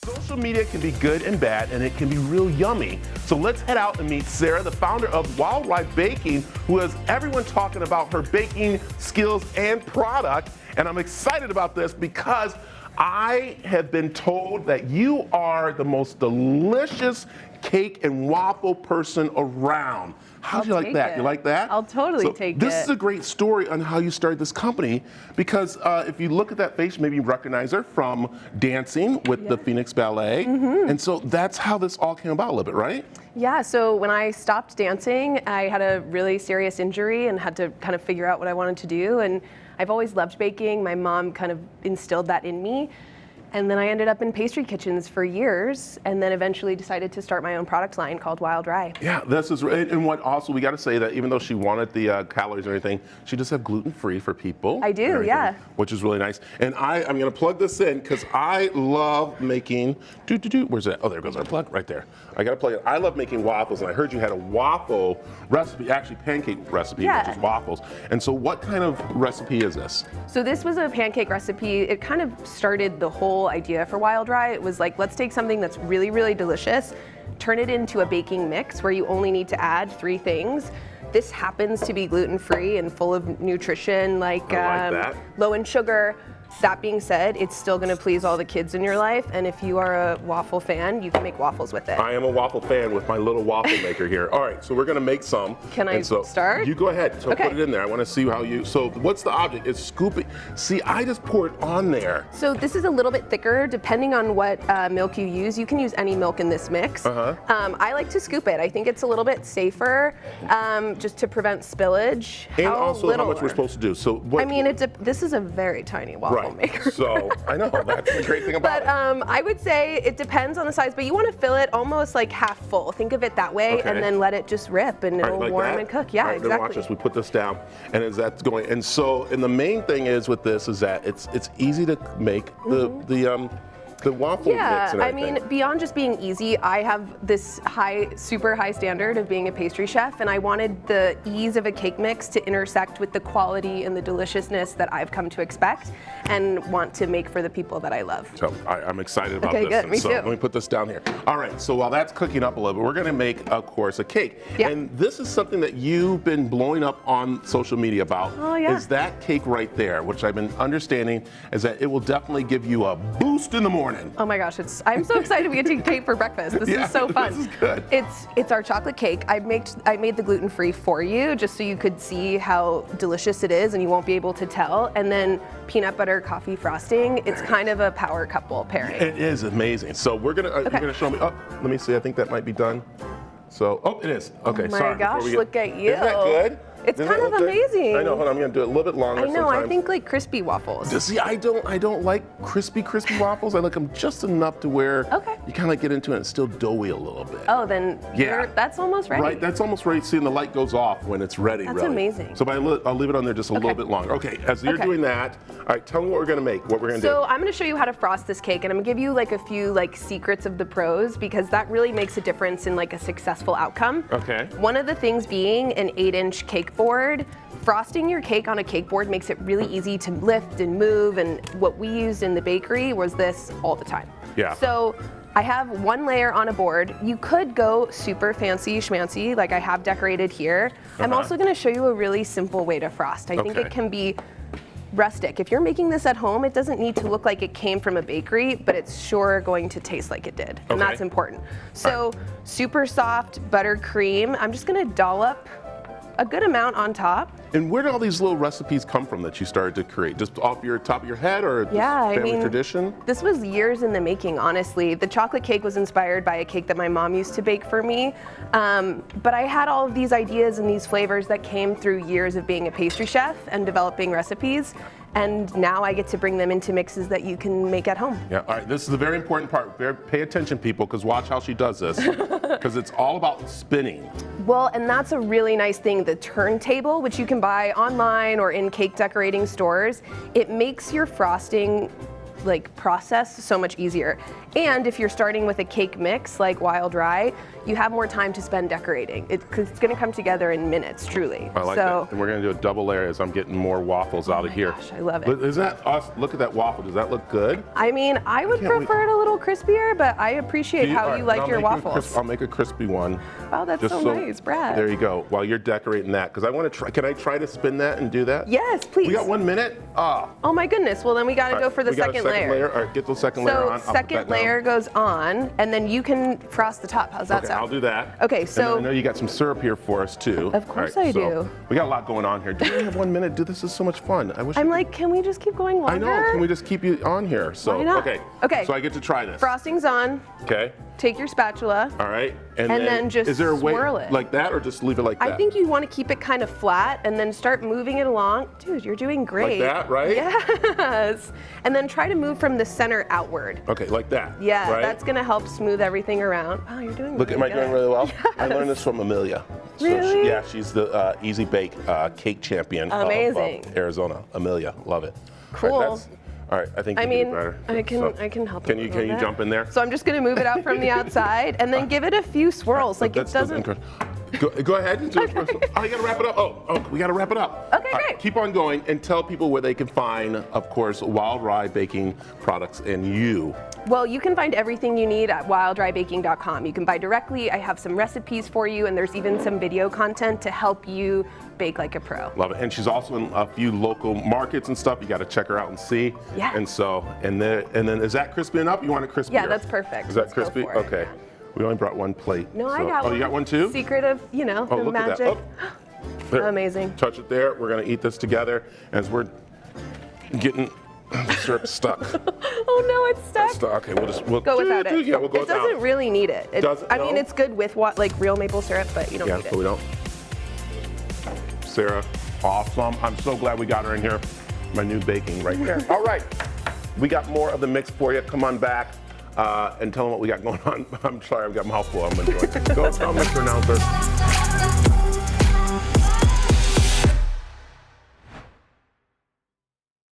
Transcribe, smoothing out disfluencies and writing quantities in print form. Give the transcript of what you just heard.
Social media can be good and bad, and it can be real yummy. So let's head out and meet Sarah, the founder of Wild Rye Baking, who has everyone talking about her baking skills and product. And I'm excited about this because I have been told that you are the most delicious cake and waffle person around. How do you like that? You like that? I'll totally take it. This is a great story on how you started this company because if you look at that face, maybe you recognize her from dancing with the Phoenix Ballet. And so that's how this all came about a little bit, right? Yeah, so when I stopped dancing, I had a really serious injury and had to kind of figure out what I wanted to do. And I've always loved baking. My mom kind of instilled that in me. And then I ended up in pastry kitchens for years, and then eventually decided to start my own product line called Wild Rye. Yeah, this is, and what also, we got to say that even though she wanted the calories and everything, she does have gluten-free for people. I do, yeah. Which is really nice. And I'm going to plug this in because I love making, where's that? Oh, there goes our plug, right there. I got to plug it. I love making waffles, and I heard you had a waffle recipe, actually pancake recipe, which is waffles. And so what kind of recipe is this? So this was a pancake recipe. It kind of started the whole idea for Wild Rye. It was like, let's take something that's really, really delicious, turn it into a baking mix where you only need to add 3 things. This happens to be gluten-free and full of nutrition, like low in sugar. That being said, it's still going to please all the kids in your life, and if you are a waffle fan, you can make waffles with it. I am a waffle fan with my little waffle maker here. All right, so we're going to make some. Can I start? You go ahead. So put it in there. I want to see how you, so what's the object? It's scooping. See, I just pour it on there. So this is a little bit thicker. Depending on what milk you use can use any milk in this mix. I like to scoop it. I think it's a little bit safer just to prevent spillage. And also how much we're supposed to do. So what? I mean, this is a very tiny waffle maker. So I know, that's the great thing about it. But I would say it depends on the size, but you want to fill it almost like half full. Think of it that way, and then let it just rip, and it'll warm and cook. Yeah, exactly. Then watch this. We put this down, and as that's going, and so, and the main thing is with this is that it's easy to make the waffle mix and everything. I mean, beyond just being easy, I have this super high standard of being a pastry chef, and I wanted the ease of a cake mix to intersect with the quality and the deliciousness that I've come to expect and want to make for the people that I love. So I'm excited about this. Good, me too. Let me put this down here. All right, so while that's cooking up a little bit, we're gonna make, of course, a cake. Yeah. And this is something that you've been blowing up on social media about. Oh, yeah. Is that cake right there, which I've been understanding is that it will definitely give you a boost in the morning. Oh my gosh, I'm so excited we get to eat cake for breakfast. This is so fun. This is good. It's our chocolate cake. I made the gluten-free for you just so you could see how delicious it is and you won't be able to tell. And then peanut butter coffee frosting. It's kind of a power couple pairing. It is amazing. So you're gonna show me, let me see, I think that might be done. So, it is. Okay, sorry. Oh my gosh, look at you. Isn't that good? It's kind of amazing. I know, hold on, I'm gonna do it a little bit longer. I know, sometimes. I think like crispy waffles. See, I don't like crispy waffles. I like them just enough to where you kind of get into it and it's still doughy a little bit. Oh, then that's almost ready. Right, that's almost ready. See, and the light goes off when it's ready. That's amazing. So I'll leave it on there just a little bit longer. Okay, as you're doing that, all right, tell me what we're gonna make, what we're gonna do. So I'm gonna show you how to frost this cake, and I'm gonna give you like a few like secrets of the pros because that really makes a difference in like a successful outcome. Okay. One of the things being an 8-inch cake board. Frosting your cake on a cake board makes it really easy to lift and move, and what we used in the bakery was this all the time. Yeah. So I have 1 layer on a board. You could go super fancy schmancy like I have decorated here. I'm also gonna show you a really simple way to frost. I think it can be rustic. If you're making this at home, it doesn't need to look like it came from a bakery, but it's sure going to taste like it did, and that's important. So super soft buttercream. I'm just gonna dollop a good amount on top. And where did all these little recipes come from that you started to create? Just off your top of your head, or family tradition? This was years in the making, honestly. The chocolate cake was inspired by a cake that my mom used to bake for me. But I had all of these ideas and these flavors that came through years of being a pastry chef and developing recipes. And now I get to bring them into mixes that you can make at home. Yeah, all right, this is the very important part. Pay attention, people, because watch how she does this, because it's all about spinning. Well, and that's a really nice thing. The turntable, which you can buy online or in cake decorating stores, it makes your frosting like process so much easier. And if you're starting with a cake mix like Wild Rye, you have more time to spend decorating. It's going to come together in minutes, truly. I like that. And we're going to do a double layer as I'm getting more waffles out of here. Gosh, I love it. Is that us? Look at that waffle. Does that look good? I mean, I would prefer it a little crispier, but I appreciate how you like your waffles. I'll make a crispy one. Wow, that's so nice, Brad. There you go. While you're decorating that, because I want to try. Can I try to spin that and do that? Yes, please. We got 1 minute. Oh my goodness. Well, then we got to go for the second layer. All right, get the second layer on. So second layer goes on, and then you can frost the top. How's that sound? I'll do that. Okay, so I know you got some syrup here for us too. Of course I do. We got a lot going on here. Do we have 1 minute? Dude, this is so much fun. I wish. I'm like, can we just keep going longer? I know. Can we just keep you on here? So Why not? okay. Okay. So I get to try this. Frosting's on. Okay. Take your spatula. All right. And then just is there a way swirl it. like that, or just leave it like that? I think you want to keep it kind of flat and then start moving it along. Dude, you're doing great. Like that, right? Yes. And then try to move from the center outward. Okay, like that. Yeah, right? that's going to help smooth everything around. Wow, you're doing Look, really am I good. doing really well? Yes. I learned this from Amelia. Really? Yeah, she's the Easy Bake cake champion Amazing. of Arizona. Amelia, love it. Cool. All right, I think I you mean, can do better. I can help. Can you jump in there? So I'm just going to move it out from the outside and then give it a few swirls. Like it doesn't. Go ahead. Oh, you got to wrap it up. Oh, we got to wrap it up. Okay, All right, great. keep on going and tell people where they can find, of course, Wild Rye Baking products and you. Well, you can find everything you need at wildryebaking.com. You can buy directly. I have some recipes for you, and there's even some video content to help you bake like a pro. Love it. And she's also in a few local markets and stuff. You got to check her out and see. Yeah. And so, and then is that crispy enough? You want it crispy? Yeah, that's perfect. Is that Let's go crispy? for it. Okay. We only brought one plate. No, so. I got one. Oh, you got one too? Secret of, the look magic. at that. There. Amazing. Touch it there. We're going to eat this together as we're getting the syrup stuck. Oh no, it's stuck. Okay, we'll Go without it. Yeah, we'll go it doesn't really need it. I mean, no? it's good with like real maple syrup, but you don't need it. Yeah, but we don't. Sarah, awesome. I'm so glad we got her in here. My new baking right there. All right, we got more of the mix for you. Come on back and tell them what we got going on. I'm sorry, I've got a mouthful. I'm enjoying it. Go tell Mr. Announcer.